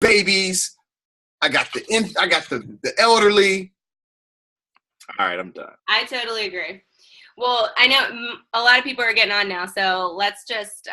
babies. I got the elderly. All right, I'm done. I totally agree. Well, I know a lot of people are getting on now, so let's just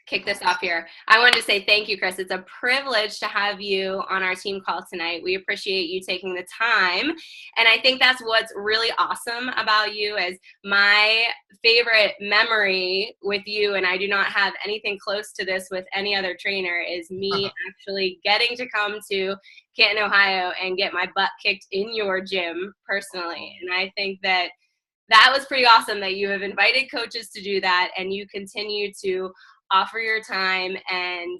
kick this off here. I wanted to say thank you, Chris. It's a privilege to have you on our team call tonight. We appreciate you taking the time. And I think that's what's really awesome about you is my favorite memory with you, and I do not have anything close to this with any other trainer, is me actually getting to come to Canton, Ohio and get my butt kicked in your gym personally. And I think that was pretty awesome that you have invited coaches to do that, and you continue to offer your time and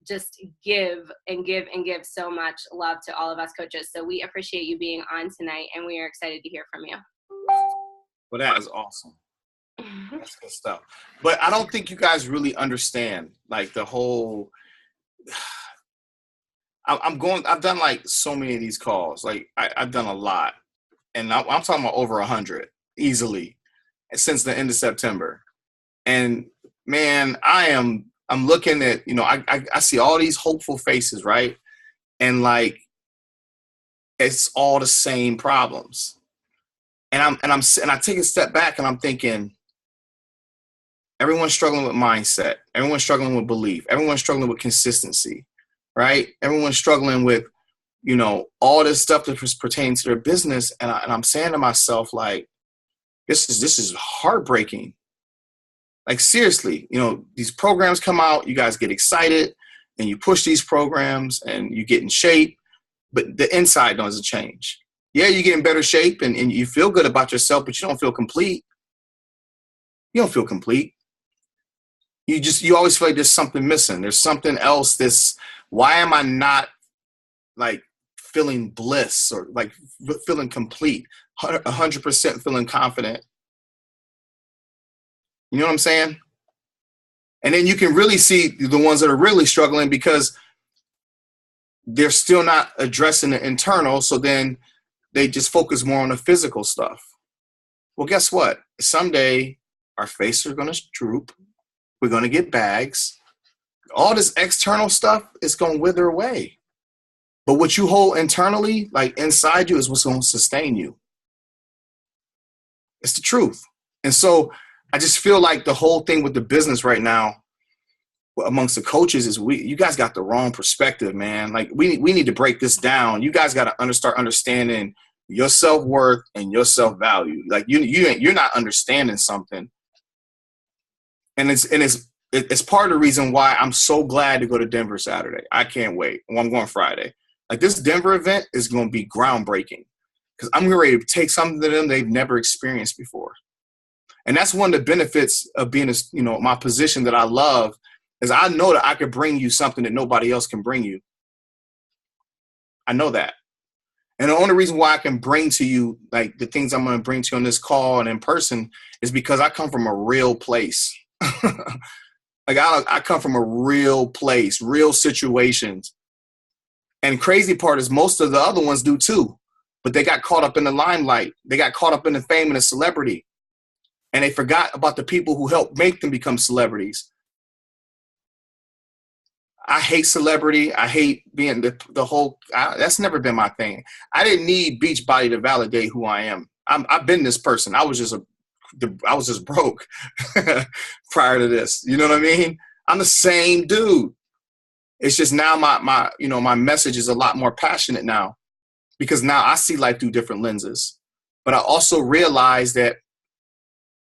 just give and give and give so much love to all of us coaches. So we appreciate you being on tonight, and we are excited to hear from you. Well, that is awesome. That's good stuff. But I don't think you guys really understand, like, the whole I've done like so many of these calls. Like I've done a lot, and I'm talking about over 100 easily since the end of September. And man, I'm looking at, I see all these hopeful faces, right? And like, it's all the same problems. And I take a step back and I'm thinking, everyone's struggling with mindset. Everyone's struggling with belief. Everyone's struggling with consistency, right? Everyone's struggling with, all this stuff that pertains to their business. And I'm saying to myself, like, this is heartbreaking. Like, seriously, these programs come out, you guys get excited and you push these programs and you get in shape, but the inside doesn't change. Yeah, you get in better shape and you feel good about yourself, but you don't feel complete. You don't feel complete. You always feel like there's something missing. There's something else. Why am I not like feeling bliss or like feeling complete, 100% feeling confident? You know what I'm saying? And then you can really see the ones that are really struggling because they're still not addressing the internal. So then they just focus more on the physical stuff. Well, guess what? Someday our faces are going to droop. We're going to get bags. All this external stuff is going to wither away. But what you hold internally, like inside you, is what's going to sustain you. It's the truth. And so I just feel like the whole thing with the business right now amongst the coaches is you guys got the wrong perspective, man. Like we need to break this down. You guys got to start understanding your self-worth and your self-value. Like you're not understanding something. And it's part of the reason why I'm so glad to go to Denver Saturday. I can't wait. Well, I'm going Friday. Like this Denver event is going to be groundbreaking because I'm ready to take something to them they've never experienced before. And that's one of the benefits of being, my position that I love is I know that I could bring you something that nobody else can bring you. I know that. And the only reason why I can bring to you, like the things I'm going to bring to you on this call and in person is because I come from a real place. Like I come from a real place, real situations. And crazy part is most of the other ones do too, but they got caught up in the limelight. They got caught up in the fame and the celebrity. And they forgot about the people who helped make them become celebrities. I hate celebrity. I hate being the whole, that's never been my thing. I didn't need Beachbody to validate who I am. I've been this person. I was just broke prior to this. You know what I mean? I'm the same dude. It's just now my message is a lot more passionate now because now I see life through different lenses. But I also realize that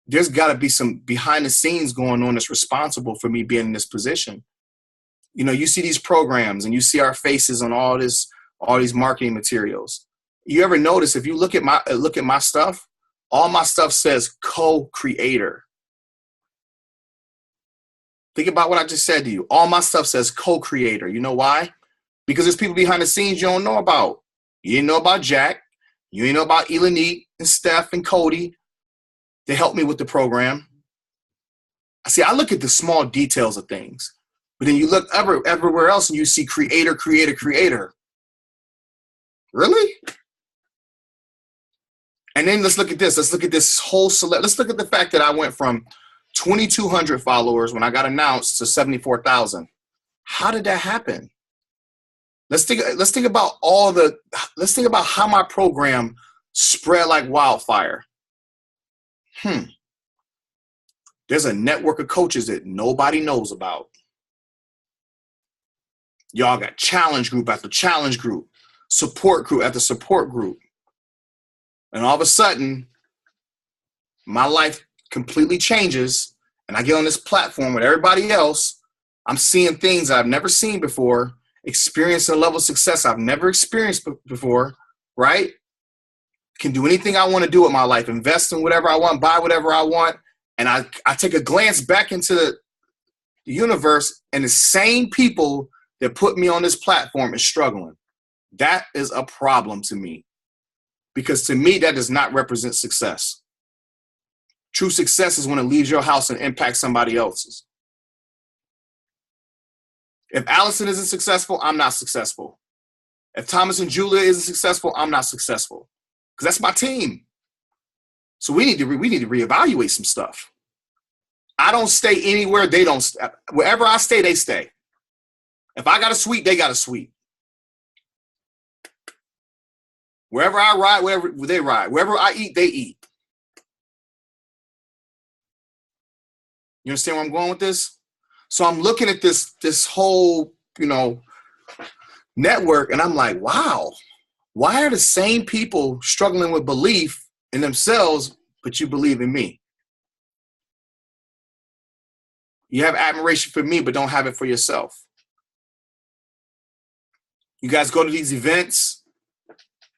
there's got to be some behind the scenes going on that's responsible for me being in this position. You see these programs and you see our faces on all these marketing materials. You ever notice if you look at my stuff, all my stuff says co-creator. Think about what I just said to you. All my stuff says co-creator. You know why? Because there's people behind the scenes you don't know about. You didn't know about Jack. You didn't know about Elanique and Steph and Cody. They helped me with the program. See, I look at the small details of things, but then you look everywhere else and you see creator. Really? And then let's look at this. Let's look at this whole let's look at the fact that I went from 2,200 followers when I got announced to 74,000. How did that happen? Let's think about how my program spread like wildfire. There's a network of coaches that nobody knows about. Y'all got challenge group after challenge group, support group after support group. And all of a sudden, my life completely changes, and I get on this platform with everybody else. I'm seeing things I've never seen before, experiencing a level of success I've never experienced before, right? Can do anything I want to do with my life, invest in whatever I want, buy whatever I want. And I take a glance back into the universe, and the same people that put me on this platform is struggling. That is a problem to me, because to me, that does not represent success. True success is when it leaves your house and impacts somebody else's. If Allison isn't successful, I'm not successful. If Thomas and Julia isn't successful, I'm not successful, because that's my team. So we need to reevaluate some stuff. I don't stay anywhere. They don't. Wherever I stay, they stay. If I got a suite, they got a suite. Wherever I ride, wherever they ride. Wherever I eat, they eat. You understand where I'm going with this? So I'm looking at this whole, network, and I'm like, wow, why are the same people struggling with belief in themselves, but you believe in me? You have admiration for me, but don't have it for yourself. You guys go to these events.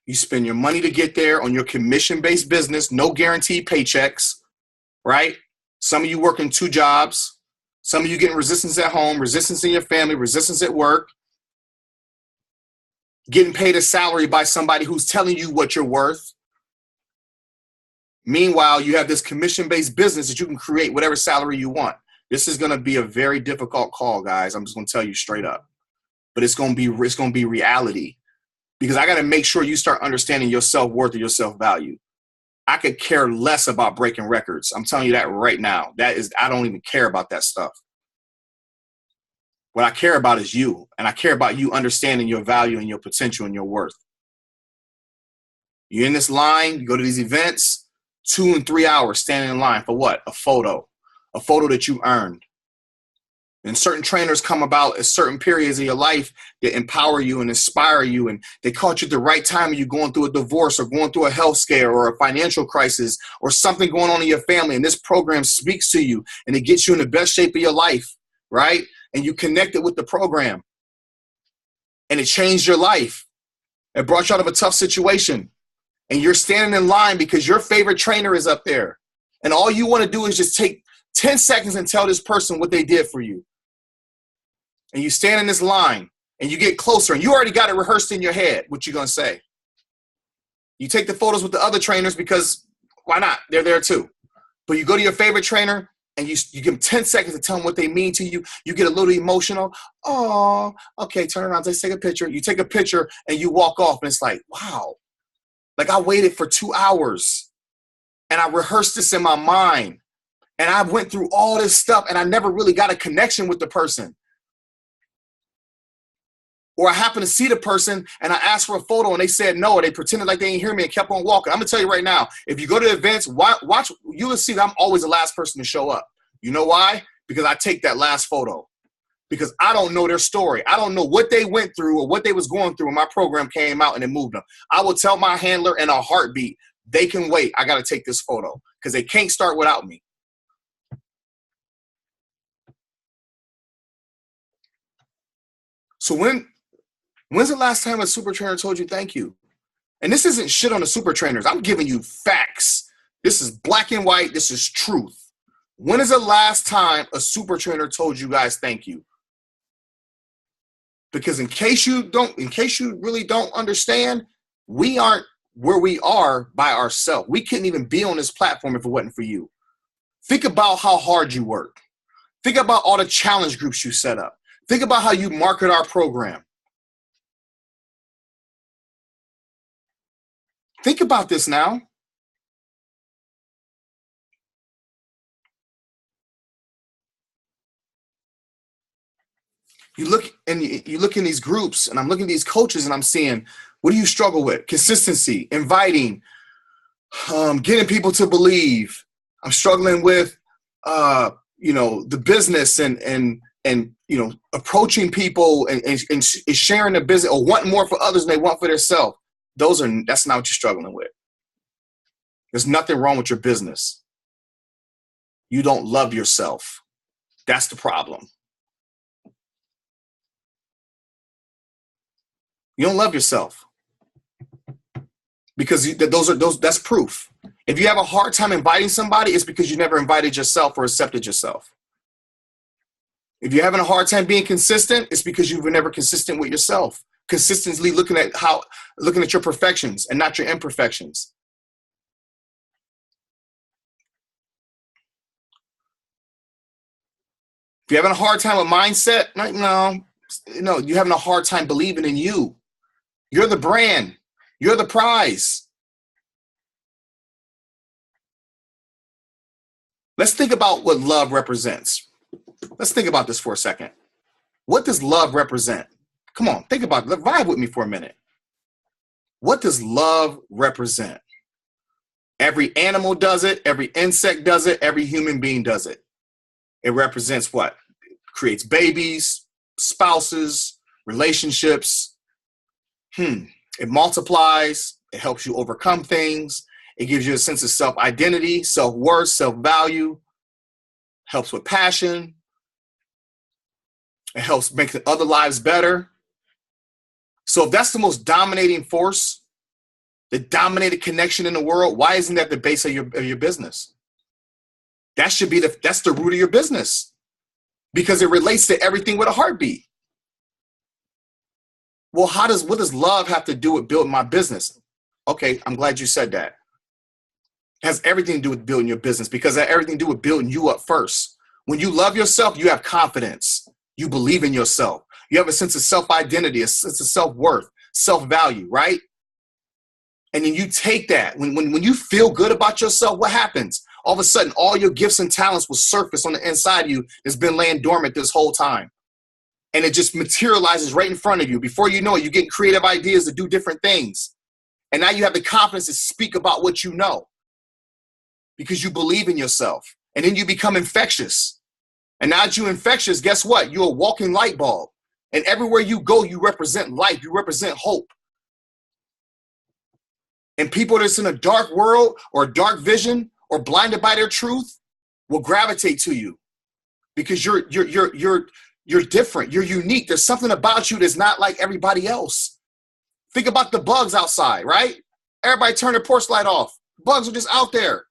You spend your money to get there on your commission-based business, no guaranteed paychecks, right? Some of you working 2 jobs. Some of you getting resistance at home, resistance in your family, resistance at work. Getting paid a salary by somebody who's telling you what you're worth. Meanwhile, you have this commission-based business that you can create whatever salary you want. This is going to be a very difficult call, guys. I'm just going to tell you straight up. But it's going to be reality, because I got to make sure you start understanding your self-worth or your self-value. I could care less about breaking records. I'm telling you that right now. I don't even care about that stuff. What I care about is you, and I care about you understanding your value and your potential and your worth. You're in this line, you go to these events, 2 and 3 hours standing in line for what? A photo that you earned. And certain trainers come about at certain periods of your life that empower you and inspire you, and they caught you at the right time when you're going through a divorce or going through a health scare or a financial crisis or something going on in your family, and this program speaks to you and it gets you in the best shape of your life, right? And you connected with the program and it changed your life. It brought you out of a tough situation, and you're standing in line because your favorite trainer is up there, and all you want to do is just take 10 seconds and tell this person what they did for you. And you stand in this line and you get closer, and you already got it rehearsed in your head what you're going to say. You take the photos with the other trainers because why not? They're there too. But you go to your favorite trainer and you give them 10 seconds to tell them what they mean to you. You get a little emotional. Oh, okay, turn around, let's take a picture. You take a picture and you walk off, and it's like, wow. Like, I waited for 2 hours and I rehearsed this in my mind, and I went through all this stuff, and I never really got a connection with the person. Or I happened to see the person and I asked for a photo and they said no, or they pretended like they didn't hear me and kept on walking. I'm going to tell you right now, if you go to events, watch, you will see that I'm always the last person to show up. You know why? Because I take that last photo. Because I don't know their story. I don't know what they went through or what they was going through when my program came out and it moved them. I will tell my handler in a heartbeat, they can wait. I got to take this photo because they can't start without me. So when's the last time a super trainer told you thank you? And this isn't shit on the super trainers. I'm giving you facts. This is black and white. This is truth. When is the last time a super trainer told you guys thank you? Because in case you really don't understand, we aren't where we are by ourselves. We couldn't even be on this platform if it wasn't for you. Think about how hard you work. Think about all the challenge groups you set up. Think about how you market our program. Think about this now. You look and you look in these groups, and I'm looking at these coaches, and I'm seeing, what do you struggle with? Consistency, inviting, getting people to believe. I'm struggling with, the business and approaching people and sharing the business, or wanting more for others than they want for themselves. That's not what you're struggling with. There's nothing wrong with your business. You don't love yourself. That's the problem. You don't love yourself, because that's proof. If you have a hard time inviting somebody, it's because you never invited yourself or accepted yourself. If you're having a hard time being consistent, it's because you were never consistent with yourself. Consistently looking at your perfections and not your imperfections. If you're having a hard time with mindset, no, you're having a hard time believing in you. You're the brand. You're the prize. Let's think about what love represents. Let's think about this for a second. What does love represent? Come on, think about it. Vibe with me for a minute. What does love represent? Every animal does it. Every insect does it. Every human being does it. It represents what? It creates babies, spouses, relationships. It multiplies. It helps you overcome things. It gives you a sense of self-identity, self-worth, self-value. Helps with passion. It helps make the other lives better. So if that's the most dominating force, the dominated connection in the world, why isn't that the base of your business? That's the root of your business, because it relates to everything with a heartbeat. Well, what does love have to do with building my business? Okay, I'm glad you said that. It has everything to do with building your business, because it has everything to do with building you up first. When you love yourself, you have confidence. You believe in yourself. You have a sense of self-identity, a sense of self-worth, self-value, right? And then you take that. When you feel good about yourself, what happens? All of a sudden, all your gifts and talents will surface on the inside of you that's been laying dormant this whole time. And it just materializes right in front of you. Before you know it, you're getting creative ideas to do different things. And now you have the confidence to speak about what you know, because you believe in yourself. And then you become infectious. And now that you're infectious, guess what? You're a walking light bulb. And everywhere you go, you represent light. You represent hope. And people that's in a dark world or a dark vision or blinded by their truth will gravitate to you, because you're different. You're unique. There's something about you that's not like everybody else. Think about the bugs outside, right? Everybody turn their porch light off. Bugs are just out there.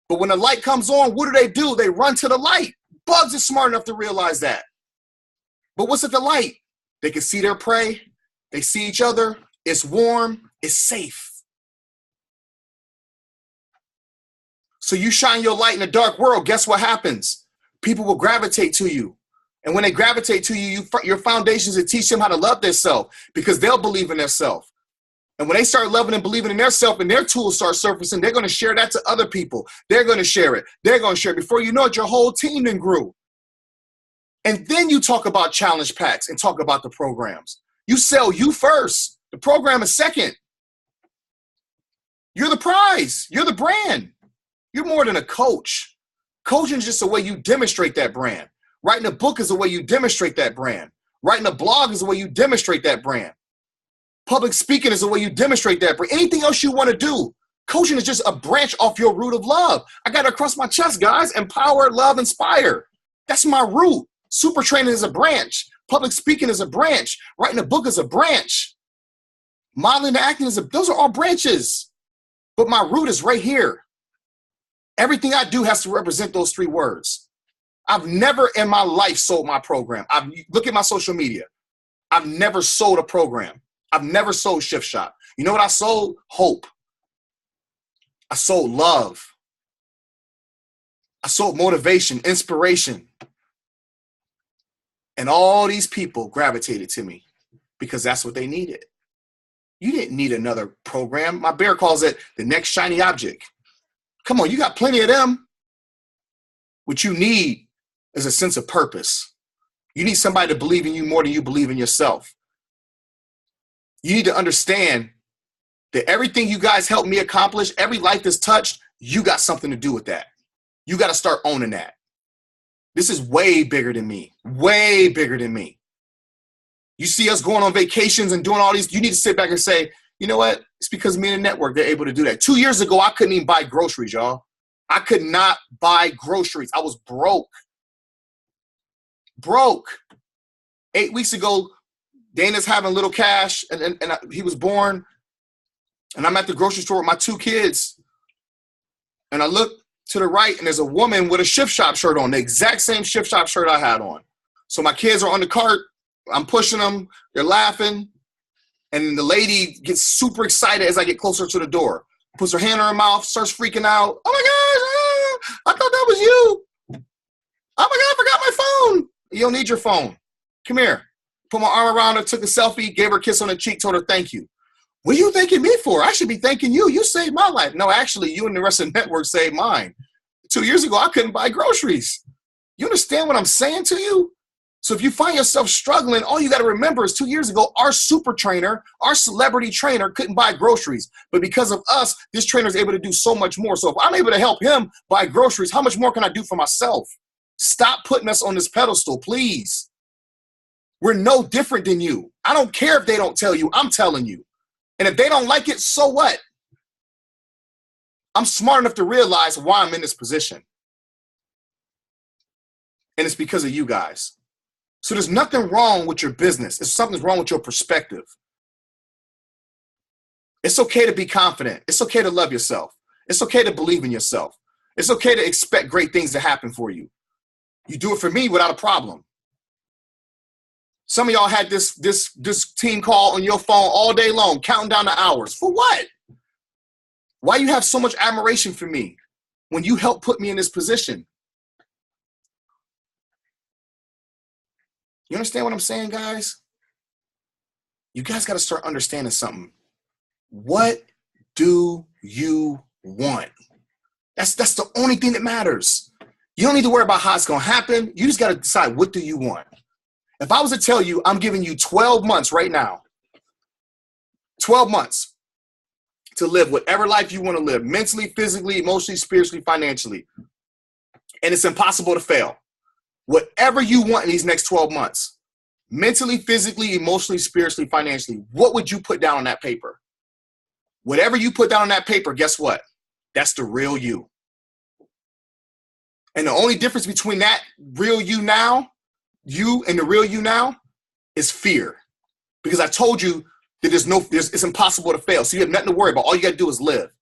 But when the light comes on, what do? They run to the light. Bugs are smart enough to realize that. But what's at the light? They can see their prey. They see each other. It's warm. It's safe. So you shine your light in a dark world, guess what happens? People will gravitate to you. And when they gravitate to you, your foundations will teach them how to love themselves, because they'll believe in themselves. And when they start loving and believing in themselves and their tools start surfacing, they're going to share that to other people. They're going to share it. They're going to share it. Before you know it, your whole team then grew. And then you talk about challenge packs and talk about the programs. You sell you first. The program is second. You're the prize. You're the brand. You're more than a coach. Coaching is just a way you demonstrate that brand. Writing a book is a way you demonstrate that brand. Writing a blog is a way you demonstrate that brand. Public speaking is a way you demonstrate that brand. Anything else you want to do, coaching is just a branch off your root of love. I got it across my chest, guys. Empower, love, inspire. That's my root. Super training is a branch. Public speaking is a branch. Writing a book is a branch. Modeling and acting those are all branches. But my root is right here. Everything I do has to represent those three words. I've never in my life sold my program. Look at my social media. I've never sold a program. I've never sold Shift Shop. You know what I sold? Hope. I sold love. I sold motivation, inspiration. And all these people gravitated to me because that's what they needed. You didn't need another program. My bear calls it the next shiny object. Come on, you got plenty of them. What you need is a sense of purpose. You need somebody to believe in you more than you believe in yourself. You need to understand that everything you guys helped me accomplish, every life that's touched, you got something to do with that. You got to start owning that. This is way bigger than me. Way bigger than me. You see us going on vacations and doing all these, you need to sit back and say, you know what? It's because me and the network, they're able to do that. 2 years ago, I couldn't even buy groceries, y'all. I could not buy groceries. I was broke. Broke. 8 weeks ago, Dana's having little cash, and he was born, and I'm at the grocery store with my 2 kids, and I look to the right, and there's a woman with a Shift Shop shirt on, the exact same Shift Shop shirt I had on. So my kids are on the cart. I'm pushing them. They're laughing, and the lady gets super excited as I get closer to the door. Puts her hand in her mouth, starts freaking out. Oh, my gosh, I thought that was you. Oh, my God, I forgot my phone. You don't need your phone. Come here. Put my arm around her, took a selfie, gave her a kiss on the cheek, told her thank you. What are you thanking me for? I should be thanking you. You saved my life. No, actually, you and the rest of the network saved mine. 2 years ago, I couldn't buy groceries. You understand what I'm saying to you? So if you find yourself struggling, all you got to remember is 2 years ago, our super trainer, our celebrity trainer couldn't buy groceries. But because of us, this trainer is able to do so much more. So if I'm able to help him buy groceries, how much more can I do for myself? Stop putting us on this pedestal, please. We're no different than you. I don't care if they don't tell you. I'm telling you. And if they don't like it, so what? I'm smart enough to realize why I'm in this position. And it's because of you guys. So there's nothing wrong with your business. It's something's wrong with your perspective. It's okay to be confident. It's okay to love yourself. It's okay to believe in yourself. It's okay to expect great things to happen for you. You do it for me without a problem. Some of y'all had this team call on your phone all day long, counting down the hours. For what? Why you have so much admiration for me when you helped put me in this position? You understand what I'm saying, guys? You guys got to start understanding something. What do you want? That's the only thing that matters. You don't need to worry about how it's going to happen. You just got to decide, what do you want? If I was to tell you, I'm giving you 12 months right now, 12 months to live whatever life you want to live, mentally, physically, emotionally, spiritually, financially, and it's impossible to fail. Whatever you want in these next 12 months, mentally, physically, emotionally, spiritually, financially, what would you put down on that paper? Whatever you put down on that paper, guess what? That's the real you. And the only difference between that real you now, you and the real you now, is fear. Because I told you that it's impossible to fail. So you have nothing to worry about. All you got to do is live.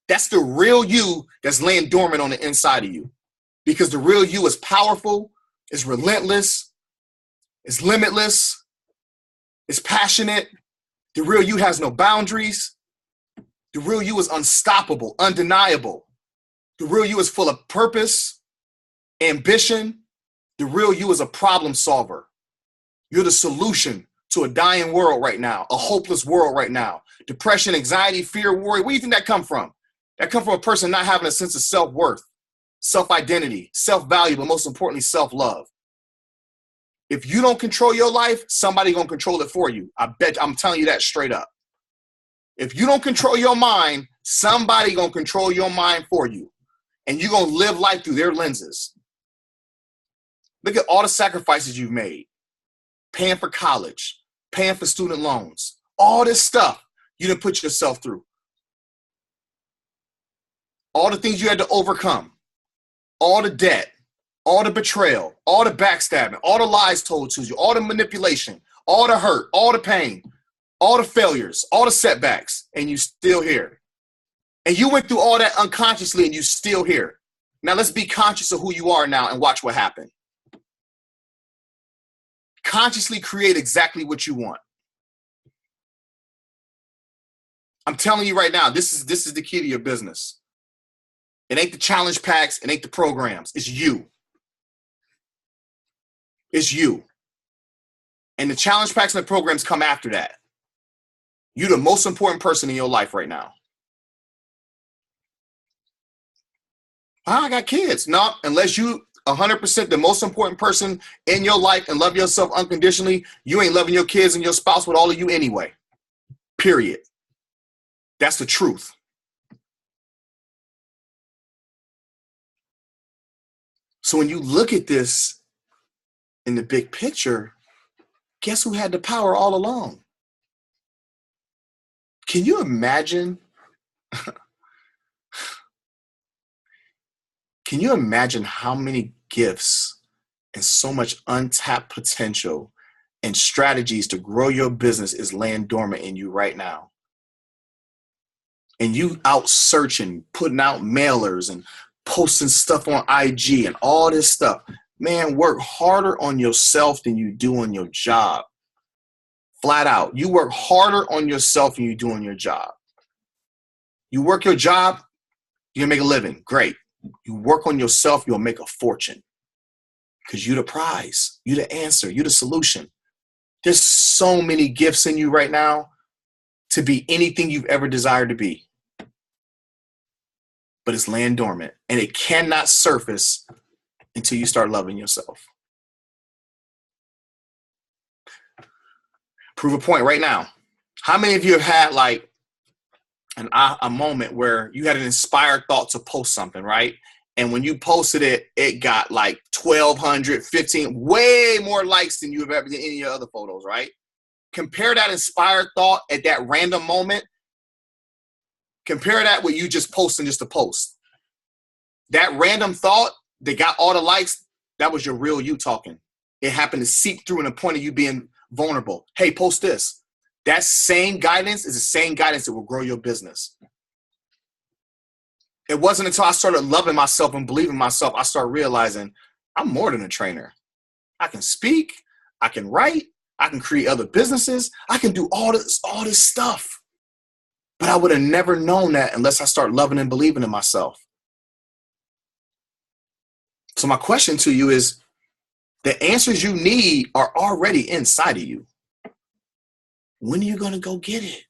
That's the real you that's laying dormant on the inside of you. Because the real you is powerful, is relentless, is limitless, is passionate. The real you has no boundaries. The real you is unstoppable, undeniable. The real you is full of purpose, ambition. The real you is a problem solver. You're the solution to a dying world right now, a hopeless world right now. Depression, anxiety, fear, worry. Where do you think that come from? That come from a person not having a sense of self-worth, self-identity, self-value, but most importantly, self-love. If you don't control your life, somebody gonna control it for you. I'm telling you that straight up. If you don't control your mind, somebody gonna control your mind for you. And you're gonna live life through their lenses. Look at all the sacrifices you've made. Paying for college, paying for student loans, all this stuff you done put yourself through. All the things you had to overcome, all the debt, all the betrayal, all the backstabbing, all the lies told to you, all the manipulation, all the hurt, all the pain, all the failures, all the setbacks, and you still here. And you went through all that unconsciously and you still here. Now let's be conscious of who you are now and watch what happened. Consciously create exactly what you want. I'm telling you right now, this is the key to your business. It ain't the challenge packs, it ain't the programs, it's you. It's you. And the challenge packs and the programs come after that. You're the most important person in your life right now. I got kids. No, unless you 100% the most important person in your life and love yourself unconditionally, you ain't loving your kids and your spouse with all of you anyway. Period. That's the truth. So when you look at this in the big picture, guess who had the power all along? Can you imagine? Can you imagine how many gifts and so much untapped potential and strategies to grow your business is laying dormant in you right now? And you out searching, putting out mailers and posting stuff on IG and all this stuff. Man, work harder on yourself than you do on your job. Flat out. You work harder on yourself than you do on your job. You work your job, you'll make a living. Great. You work on yourself, you'll make a fortune. Because you're the prize. You're the answer. You're the solution. There's so many gifts in you right now to be anything you've ever desired to be. But it's laying dormant. And it cannot surface until you start loving yourself. Prove a point right now. How many of you have had like a moment where you had an inspired thought to post something, right? And when you posted it, it got like 1,200, 15, way more likes than you've ever done any of your other photos, right? Compare that inspired thought at that random moment. Compare that with you just posting just to post. That random thought that got all the likes, that was your real you talking. It happened to seep through in the point of you being vulnerable. Hey, post this. That same guidance is the same guidance that will grow your business. It wasn't until I started loving myself and believing myself, I started realizing I'm more than a trainer. I can speak, I can write, I can create other businesses, I can do all this stuff. But I would have never known that unless I start loving and believing in myself. So my question to you is, the answers you need are already inside of you. When are you going to go get it?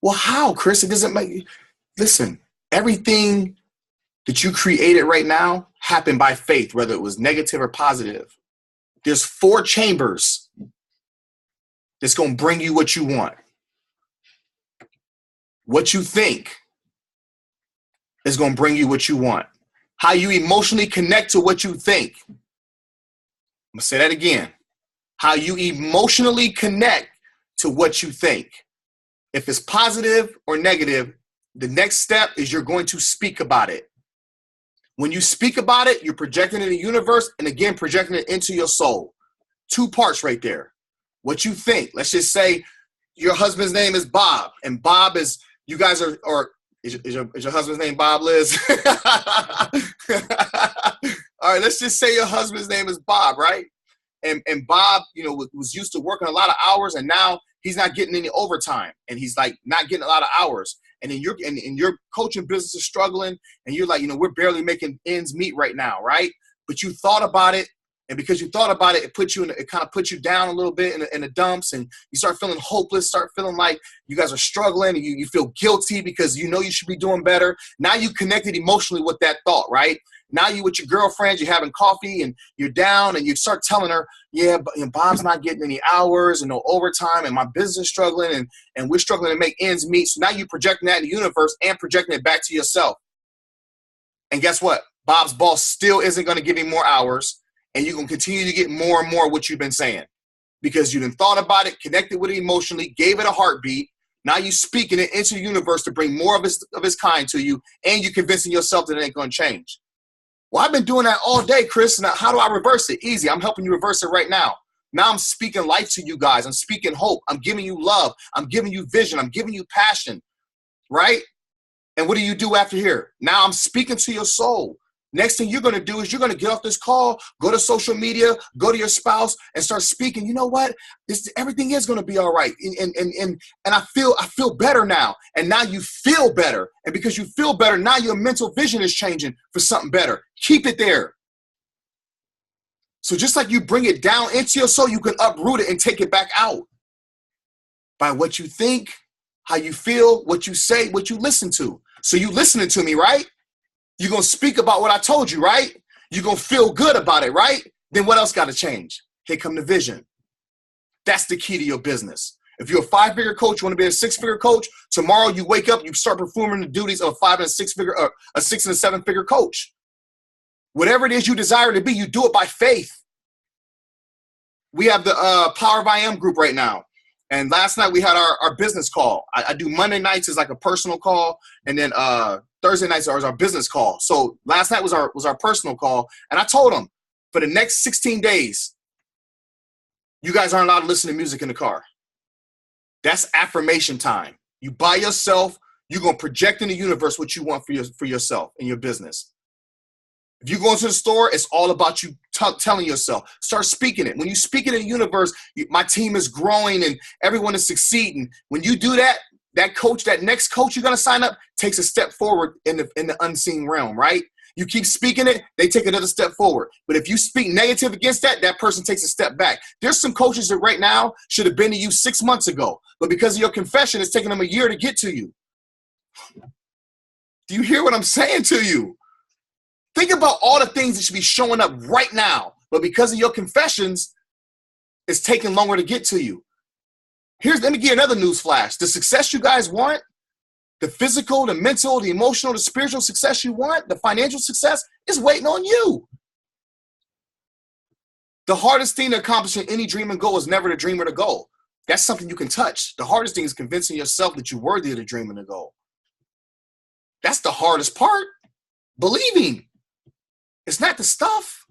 Well, how, Chris? It doesn't make... Listen, everything that you created right now happened by faith, whether it was negative or positive. There's 4 chambers that's going to bring you what you want. What you think is going to bring you what you want. How you emotionally connect to what you think. I'm going to say that again. How you emotionally connect to what you think. If it's positive or negative, the next step is you're going to speak about it. When you speak about it, you're projecting it in the universe and again, projecting it into your soul. 2 parts right there. What you think. Let's just say your husband's name is Bob and Bob is, you guys are, or is your husband's name Bob, Liz? All right, let's just say your husband's name is Bob, right? And Bob, was used to working a lot of hours and now he's not getting any overtime and he's like not getting a lot of hours. And then your coaching business is struggling and you're like, we're barely making ends meet right now, right? But you thought about it, and because you thought about it, it kind of puts you down a little bit in the dumps, and you start feeling hopeless, start feeling like you guys are struggling, and you feel guilty because you know you should be doing better. Now you connected emotionally with that thought, right? Now you with your girlfriend, you're having coffee and you're down and you start telling her, yeah, but Bob's not getting any hours and no overtime and my business is struggling and we're struggling to make ends meet. So now you're projecting that in the universe and projecting it back to yourself. And guess what? Bob's boss still isn't going to give him more hours and you're going to continue to get more and more what you've been saying because you done thought about it, connected with it emotionally, gave it a heartbeat. Now you speaking it into the universe to bring more of his kind to you and you're convincing yourself that it ain't going to change. Well, I've been doing that all day, Chris. Now, how do I reverse it? Easy. I'm helping you reverse it right now. Now I'm speaking life to you guys. I'm speaking hope. I'm giving you love. I'm giving you vision. I'm giving you passion, right? And what do you do after here? Now I'm speaking to your soul. Next thing you're going to do is you're going to get off this call, go to social media, go to your spouse and start speaking. You know what? Everything is going to be all right. And I feel better now. And now you feel better. And because you feel better, now your mental vision is changing for something better. Keep it there. So just like you bring it down into your soul, you can uproot it and take it back out by what you think, how you feel, what you say, what you listen to. So you listening to me, right? You're going to speak about what I told you, right? You're going to feel good about it, right? Then what else got to change? Here come the vision. That's the key to your business. If you're a 5-figure coach, you want to be a 6-figure coach, tomorrow you wake up, you start performing the duties of a 5 and a 6-figure, a 6 and a 7-figure coach. Whatever it is you desire to be, you do it by faith. We have the Power of I Am group right now. And last night we had our business call. I do Monday nights as like a personal call, and then Thursday nights are our business call. So last night was our personal call, and I told them for the next 16 days, you guys aren't allowed to listen to music in the car. That's affirmation time. You by yourself, you're gonna project in the universe what you want for yourself and your business. If you go into the store, it's all about you telling yourself. Start speaking it. When you speak it in the universe, my team is growing and everyone is succeeding. When you do that, that next coach you're going to sign up takes a step forward in the unseen realm, right? You keep speaking it, they take another step forward. But if you speak negative against that person takes a step back. There's some coaches that right now should have been to you 6 months ago, but because of your confession, it's taking them a year to get to you. Do you hear what I'm saying to you? Think about all the things that should be showing up right now, but because of your confessions, it's taking longer to get to you. Let me give you another news flash. The success you guys want, the physical, the mental, the emotional, the spiritual success you want, the financial success is waiting on you. The hardest thing to accomplish in any dream and goal is never the dream or the goal. That's something you can touch. The hardest thing is convincing yourself that you're worthy of the dream and the goal. That's the hardest part. Believing. It's not the stuff.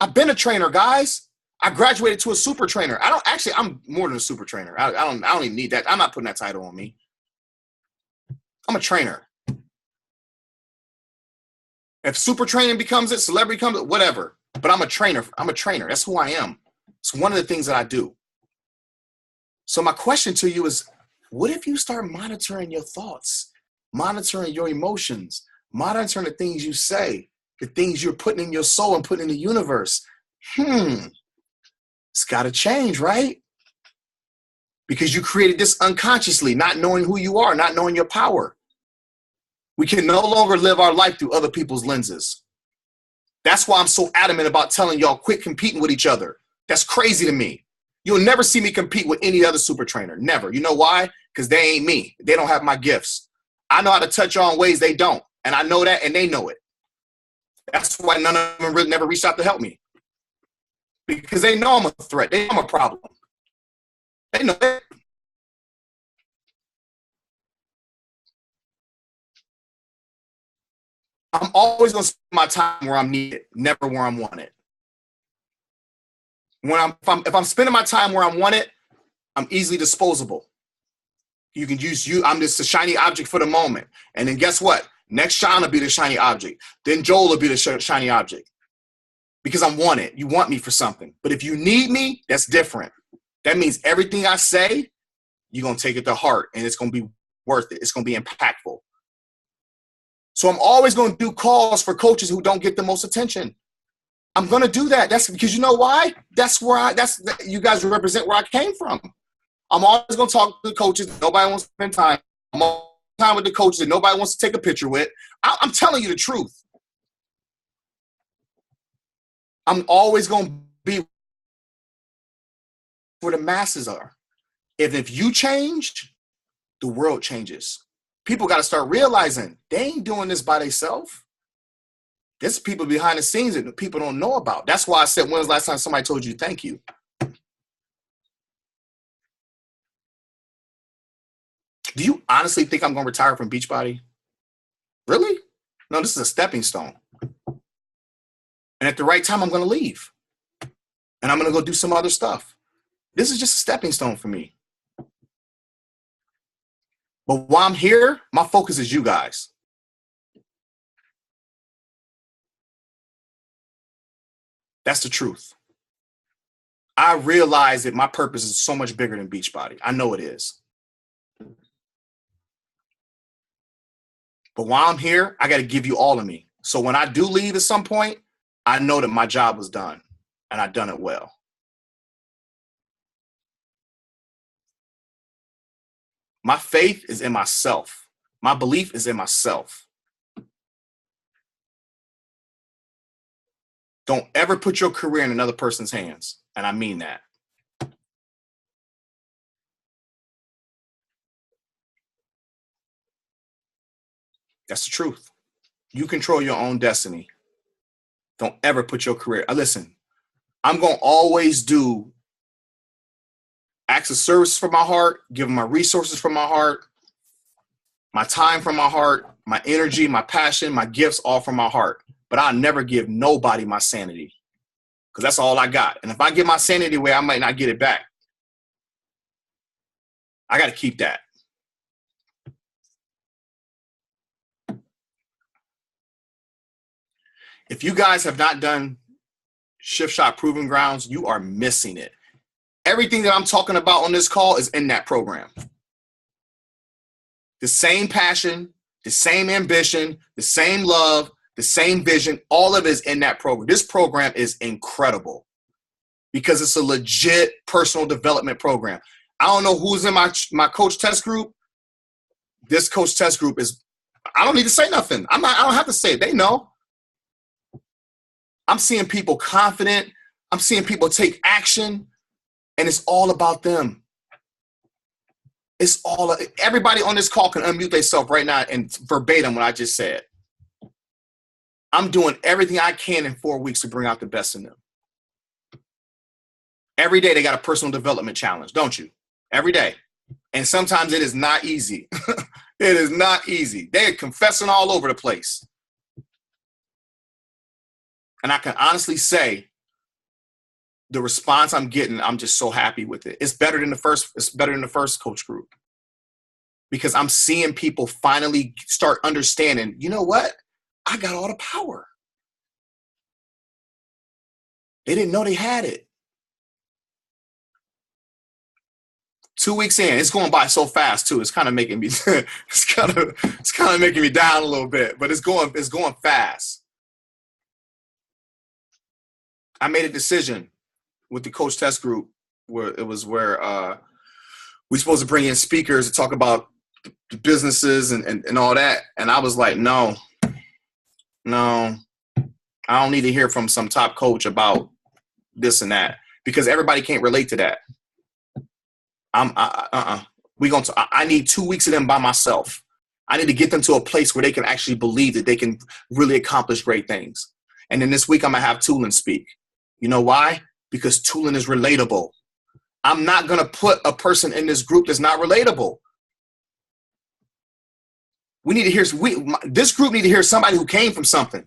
I've been a trainer, guys. I graduated to a super trainer. I'm more than a super trainer. I don't even need that. I'm not putting that title on me. I'm a trainer. If super training becomes it, celebrity becomes it, whatever. But I'm a trainer. I'm a trainer. That's who I am. It's one of the things that I do. So my question to you is, what if you start monitoring your thoughts, monitoring your emotions, monitoring the things you say, the things you're putting in your soul and putting in the universe? It's got to change, right? Because you created this unconsciously, not knowing who you are, not knowing your power. We can no longer live our life through other people's lenses. That's why I'm so adamant about telling y'all, quit competing with each other. That's crazy to me. You'll never see me compete with any other super trainer. Never. You know why? Because they ain't me. They don't have my gifts. I know how to touch y'all in ways they don't. And I know that, and they know it. That's why none of them really never reached out to help me. Because they know I'm a threat. They know I'm a problem. They know it. I'm always going to spend my time where I'm needed, never where I'm wanted. If I'm spending my time where I'm wanted, I'm easily disposable. You can use you. I'm just a shiny object for the moment. And then guess what? Next Sean will be the shiny object. Then Joel will be the shiny object. Because I'm wanted. You want me for something. But if you need me, that's different. That means everything I say, you're going to take it to heart. And it's going to be worth it. It's going to be impactful. So I'm always going to do calls for coaches who don't get the most attention. I'm going to do that. That's because you know why? You guys represent where I came from. I'm always going to talk to the coaches that nobody wants to spend time. I'm all time with the coaches that nobody wants to take a picture with. I'm telling you the truth. I'm always going to be where the masses are. If you change, the world changes. People got to start realizing they ain't doing this by themselves. There's people behind the scenes that people don't know about. That's why I said, when was the last time somebody told you thank you? Do you honestly think I'm going to retire from Beachbody? Really? No, this is a stepping stone. And at the right time, I'm going to leave. And I'm going to go do some other stuff. This is just a stepping stone for me. But while I'm here, my focus is you guys. That's the truth. I realize that my purpose is so much bigger than Beachbody. I know it is. But while I'm here, I got to give you all of me. So when I do leave at some point, I know that my job was done and I've done it well. My faith is in myself. My belief is in myself. Don't ever put your career in another person's hands. And I mean that. That's the truth. You control your own destiny. Don't ever put your career. Listen, I'm going to always do acts of service from my heart, give my resources from my heart, my time from my heart, my energy, my passion, my gifts, all from my heart. But I'll never give nobody my sanity, because that's all I got. And if I give my sanity away, I might not get it back. I got to keep that. If you guys have not done Shift Shot Proving Grounds, you are missing it. Everything that I'm talking about on this call is in that program. The same passion, the same ambition, the same love, the same vision, all of it is in that program. This program is incredible because it's a legit personal development program. I don't know who's in my coach test group. This coach test group is, I don't need to say nothing. I don't have to say it. They know. I'm seeing people confident. I'm seeing people take action, and it's all about them. Everybody on this call can unmute themselves right now and verbatim what I just said. I'm doing everything I can in 4 weeks to bring out the best in them. Every day they got a personal development challenge, don't you? Every day. And sometimes it is not easy. It is not easy. They're confessing all over the place. And I can honestly say the response I'm getting, I'm just so happy with it. It's better than the first coach group, because I'm seeing people finally start understanding, you know what? I got all the power. They didn't know they had it. 2 weeks in, it's going by so fast too. It's kind of making me it's kind of making me down a little bit, but it's going fast. I made a decision with the coach test group where we're supposed to bring in speakers to talk about the businesses and all that. And I was like, no, I don't need to hear from some top coach about this and that, because everybody can't relate to that. I need 2 weeks of them by myself. I need to get them to a place where they can actually believe that they can really accomplish great things. And then this week I'm going to have Tulin speak. You know why? Because Tulin is relatable. I'm not going to put a person in this group that's not relatable. This group need to hear somebody who came from something.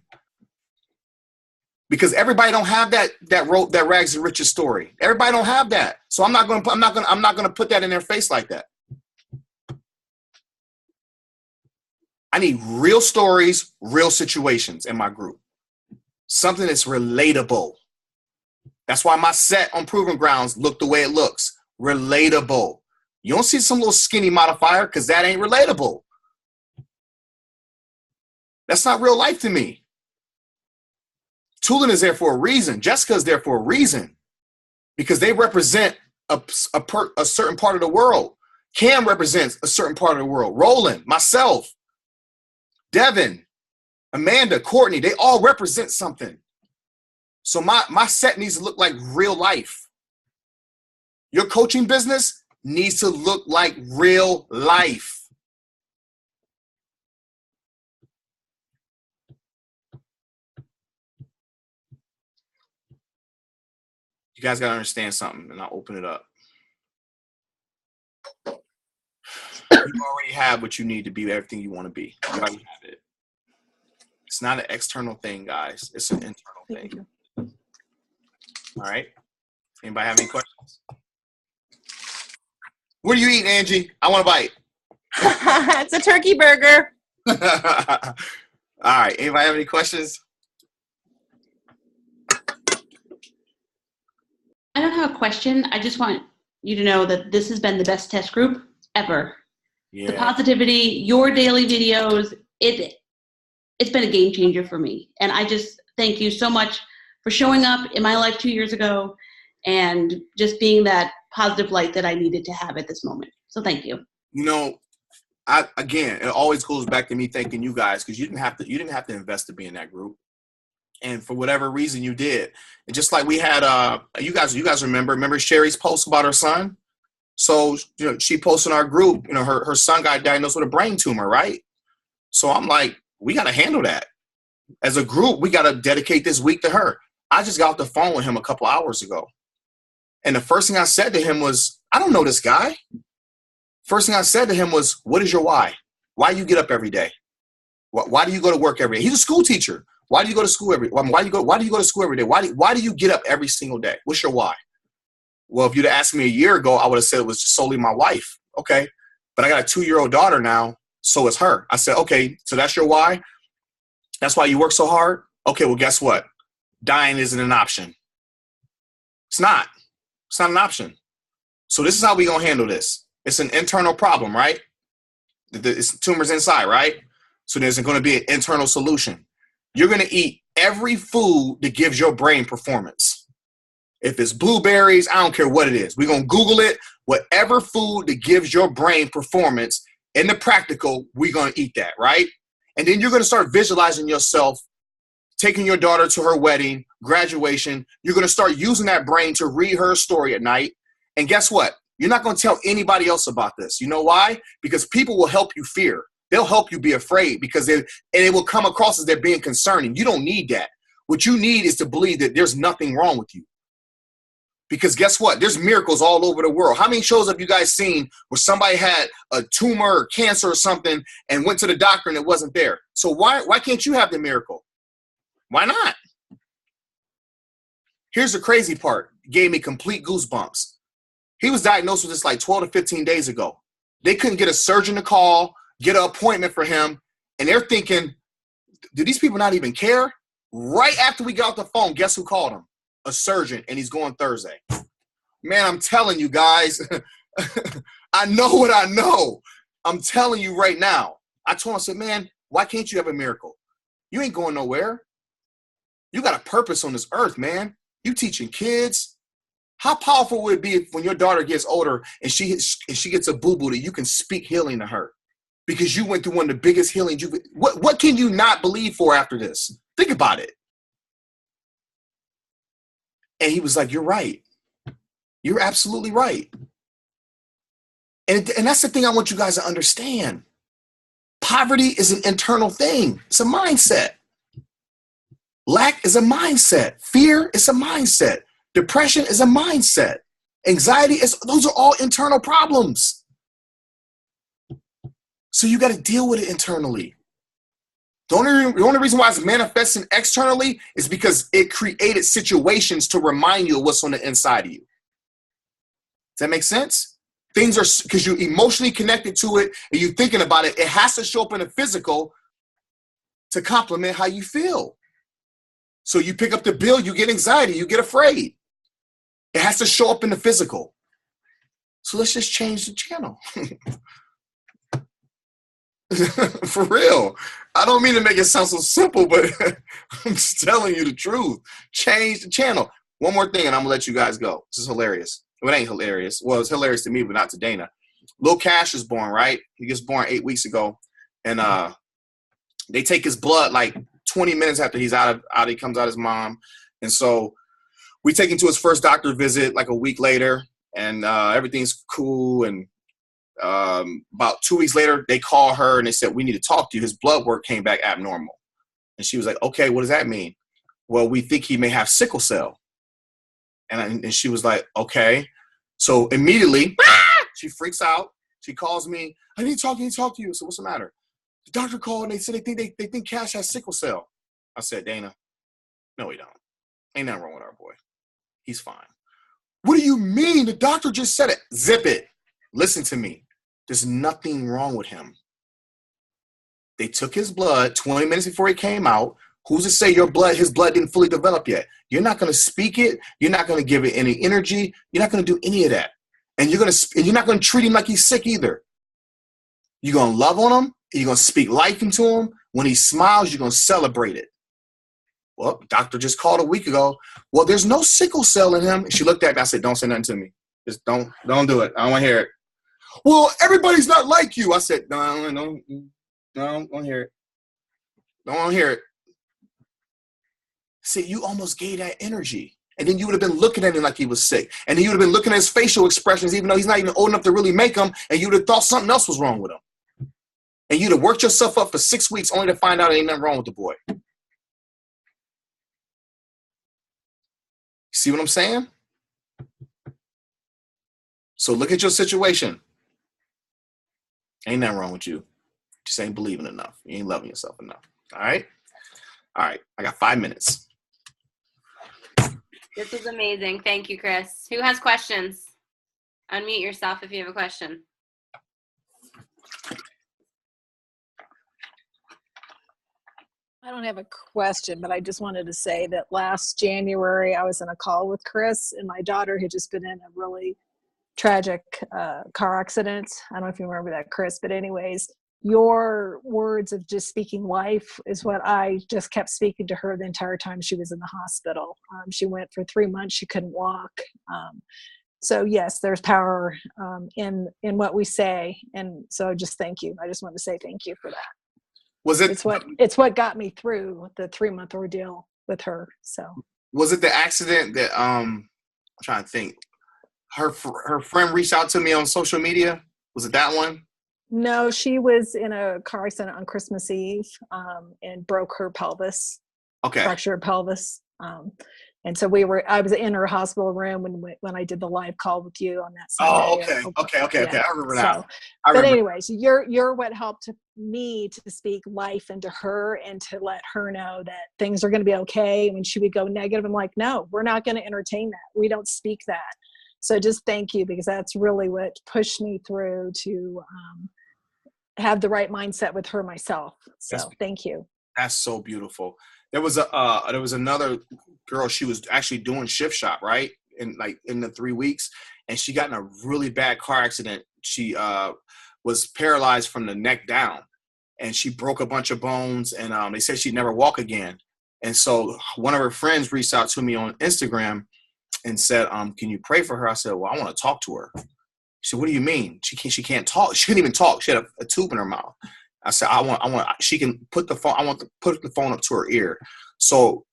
Because everybody don't have that rags to riches story. Everybody don't have that. So I'm not going to put that in their face like that. I need real stories, real situations in my group. Something that's relatable. That's why my set on Proving Grounds look the way it looks. Relatable. You don't see some little skinny modifier, because that ain't relatable. That's not real life to me. Tulin is there for a reason. Jessica's there for a reason, because they represent a certain part of the world. Cam represents a certain part of the world. Roland, myself, Devin, Amanda, Courtney, they all represent something. So my set needs to look like real life. Your coaching business needs to look like real life. You guys got to understand something, and I'll open it up. You already have what you need to be everything you want to be. You already have it. It's not an external thing, guys. It's an internal thing. All right. Anybody have any questions? What are you eating, Angie? I want a bite. It's a turkey burger. All right. Anybody have any questions? I don't have a question. I just want you to know that this has been the best test group ever. Yeah. The positivity, your daily videos, it's been a game changer for me. And I just thank you so much for showing up in my life 2 years ago and just being that positive light that I needed to have at this moment. So thank you. You know, it always goes back to me thanking you guys, because you didn't have to invest to be in that group. And for whatever reason you did. And just like we had, you guys remember Sherry's post about her son? So, she posted in our group, her son got diagnosed with a brain tumor, right? So I'm like, we got to handle that. As a group, we got to dedicate this week to her. I just got off the phone with him a couple hours ago. And the first thing I said to him was, I don't know this guy. First thing I said to him was, what is your why? Why do you get up every day? Why do you go to work every day? He's a school teacher. Why do you go to school every day? Why do you go to school every day? Why do you get up every single day? What's your why? Well, if you'd asked me a year ago, I would have said it was just solely my wife. Okay. But I got a 2-year-old daughter now, so it's her. I said, okay, so that's your why? That's why you work so hard? Okay, well, guess what? Dying isn't an option. It's not. It's not an option. So this is how we going to handle this. It's an internal problem, right? The tumor's inside, right? So there's going to be an internal solution. You're going to eat every food that gives your brain performance. If it's blueberries, I don't care what it is. We're going to Google it. Whatever food that gives your brain performance in the practical, we're going to eat that, right? And then you're going to start visualizing yourself taking your daughter to her wedding, graduation. You're going to start using that brain to read her story at night. And guess what? You're not going to tell anybody else about this. You know why? Because people will help you fear. They'll help you be afraid because it will come across as they're being concerning. You don't need that. What you need is to believe that there's nothing wrong with you. Because guess what? There's miracles all over the world. How many shows have you guys seen where somebody had a tumor or cancer or something and went to the doctor and it wasn't there? So why can't you have the miracle? Why not? Here's the crazy part. It gave me complete goosebumps. He was diagnosed with this like 12 to 15 days ago. They couldn't get a surgeon to call, get an appointment for him. And they're thinking, do these people not even care? Right after we got off the phone, guess who called him? A surgeon, and he's going Thursday. Man, I'm telling you guys, I know what I know. I'm telling you right now. I told him, I said, man, why can't you have a miracle? You ain't going nowhere. You got a purpose on this earth, man. You teaching kids. How powerful would it be if when your daughter gets older and she gets a boo-boo that you can speak healing to her? Because you went through one of the biggest healings what can you not believe for after this? Think about it. And he was like, you're right. You're absolutely right. And that's the thing I want you guys to understand. Poverty is an internal thing. It's a mindset. Lack is a mindset. Fear is a mindset. Depression is a mindset. Anxiety those are all internal problems. So you got to deal with it internally. The only reason why it's manifesting externally is because it created situations to remind you of what's on the inside of you. Does that make sense? Things are, because you're emotionally connected to it and you're thinking about it, it has to show up in the physical to complement how you feel. So you pick up the bill, you get anxiety, you get afraid. It has to show up in the physical. So let's just change the channel. For real. I don't mean to make it sound so simple, but I'm just telling you the truth. Change the channel. One more thing, and I'm going to let you guys go. This is hilarious. Well, it ain't hilarious. Well, it's hilarious to me, but not to Dana. Lil Cash is born, right? He gets born 8 weeks ago. And they take his blood like 20 minutes after he comes out of his mom. And so we take him to his first doctor visit like a week later, and everything's cool. And about 2 weeks later, they call her and they said, we need to talk to you. His blood work came back abnormal. And she was like, okay, what does that mean? Well, we think he may have sickle cell. And she was like, okay. So immediately, she freaks out. She calls me. I need to talk to you. So what's the matter? The doctor called and they said they think Cash has sickle cell. I said, Dana, no, he don't. Ain't nothing wrong with our boy. He's fine. What do you mean? The doctor just said it. Zip it. Listen to me. There's nothing wrong with him. They took his blood 20 minutes before he came out. Who's to say his blood didn't fully develop yet? You're not going to speak it. You're not going to give it any energy. You're not going to do any of that. And you're not going to treat him like he's sick either. You're going to love on him. You're going to speak life into him. When he smiles, you're going to celebrate it. Well, doctor just called a week ago. Well, there's no sickle cell in him. And she looked at me. I said, don't say nothing to me. Just don't do it. I don't want to hear it. Well, everybody's not like you. I said, no, I don't want to hear it. Don't want to hear it. See, you almost gave that energy. And then you would have been looking at him like he was sick. And then you would have been looking at his facial expressions, even though he's not even old enough to really make them. And you would have thought something else was wrong with him. And you'd have worked yourself up for 6 weeks only to find out ain't nothing wrong with the boy. See what I'm saying? So look at your situation. Ain't nothing wrong with you. Just ain't believing enough. You ain't loving yourself enough. All right? All right. I got 5 minutes. This was amazing. Thank you, Chris. Who has questions? Unmute yourself if you have a question. I don't have a question, but I just wanted to say that last January I was in a call with Chris, and my daughter had just been in a really tragic car accident. I don't know if you remember that, Chris, but anyways, your words of just speaking life is what I just kept speaking to her the entire time she was in the hospital. She went for 3 months. She couldn't walk. So yes, there's power in what we say. And so just thank you. I just want to say thank you for that. Was it? It's what got me through the 3-month ordeal with her. So was it the accident that I'm trying to think. Her friend reached out to me on social media. Was it that one? No, she was in a car accident on Christmas Eve and broke her pelvis. Okay. Fractured her pelvis. And so I was in her hospital room when I did the live call with you on that Sunday. Oh, okay. Yeah. I remember now. But anyways, you're what helped me to speak life into her and to let her know that things are going to be okay. When she would go negative, I'm like, no, we're not going to entertain that. We don't speak that. So just thank you, because that's really what pushed me through to have the right mindset with her myself. So thank you. That's so beautiful. There was another girl. She was actually doing shift shop, right? In the 3 weeks, and she got in a really bad car accident. She was paralyzed from the neck down, and she broke a bunch of bones. And they said she'd never walk again. And so one of her friends reached out to me on Instagram and said, "Can you pray for her?" I said, "Well, I want to talk to her." She said, "What do you mean? She can't talk. She couldn't even talk. She had a tube in her mouth." I said, I want, she can put the phone, I want to put the phone up to her ear. So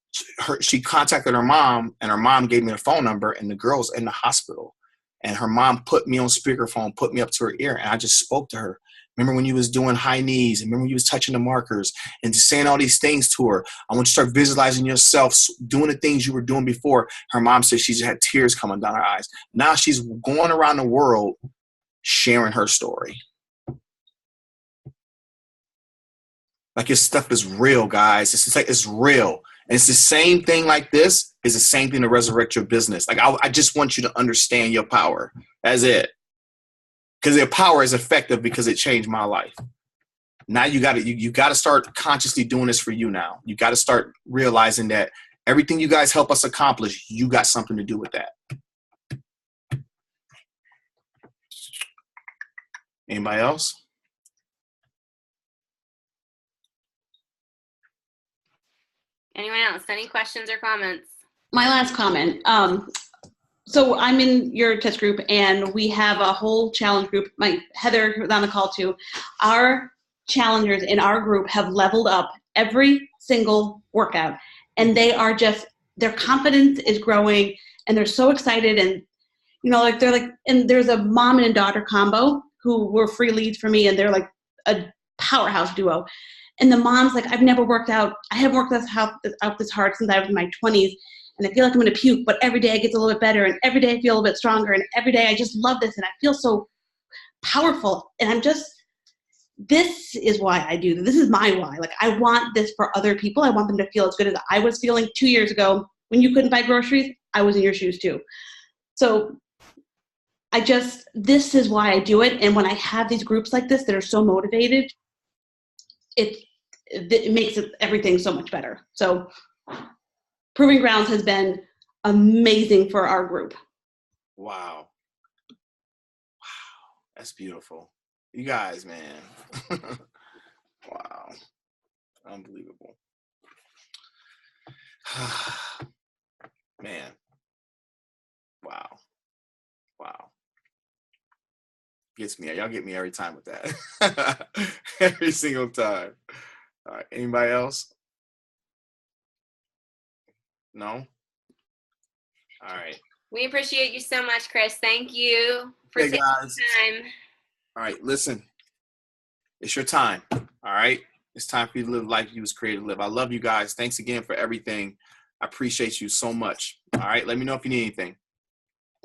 she contacted her mom, and her mom gave me the phone number, and the girl's in the hospital. And her mom put me on speakerphone, put me up to her ear, and I just spoke to her. Remember when you was doing high knees? Remember when you was touching the markers and just saying all these things to her? I want you to start visualizing yourself doing the things you were doing before. Her mom said she just had tears coming down her eyes. Now she's going around the world sharing her story. Like, your stuff is real, guys. It's real. And it's the same thing like this. Is the same thing to resurrect your business. Like, I just want you to understand your power. That's it. Because your power is effective because it changed my life. Now you got to start consciously doing this for you now. You got to start realizing that everything you guys help us accomplish, you got something to do with that. Anybody else? Anyone else? Any questions or comments? My last comment. So I'm in your test group, and we have a whole challenge group. Heather was on the call too. Our challengers in our group have leveled up every single workout, and their confidence is growing, and they're so excited. And and there's a mom and daughter combo who were free leads for me, and they're like a powerhouse duo. And the mom's like, I've never worked out. I haven't worked out this hard since I was in my 20s. And I feel like I'm going to puke, but every day I get a little bit better. And every day I feel a bit stronger. And every day I just love this. And I feel so powerful. And this is why I do this. This is my why. Like, I want this for other people. I want them to feel as good as I was feeling 2 years ago when you couldn't buy groceries. I was in your shoes too. So this is why I do it. And when I have these groups like this that are so motivated, it makes everything so much better. So Proving Grounds has been amazing for our group. Wow. That's beautiful. You guys, man. Wow. Unbelievable. Man. Wow. Gets me. Y'all get me every time with that. Every single time. All right. Anybody else? No? All right. We appreciate you so much, Chris. Thank you for Hey, taking guys. the time. All right, listen. It's your time. All right? It's time for you to live the life you was created to live. I love you guys. Thanks again for everything. I appreciate you so much. All right? Let me know if you need anything.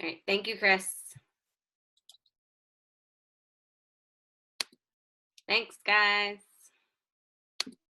All right. Thank you, Chris. Thanks, guys.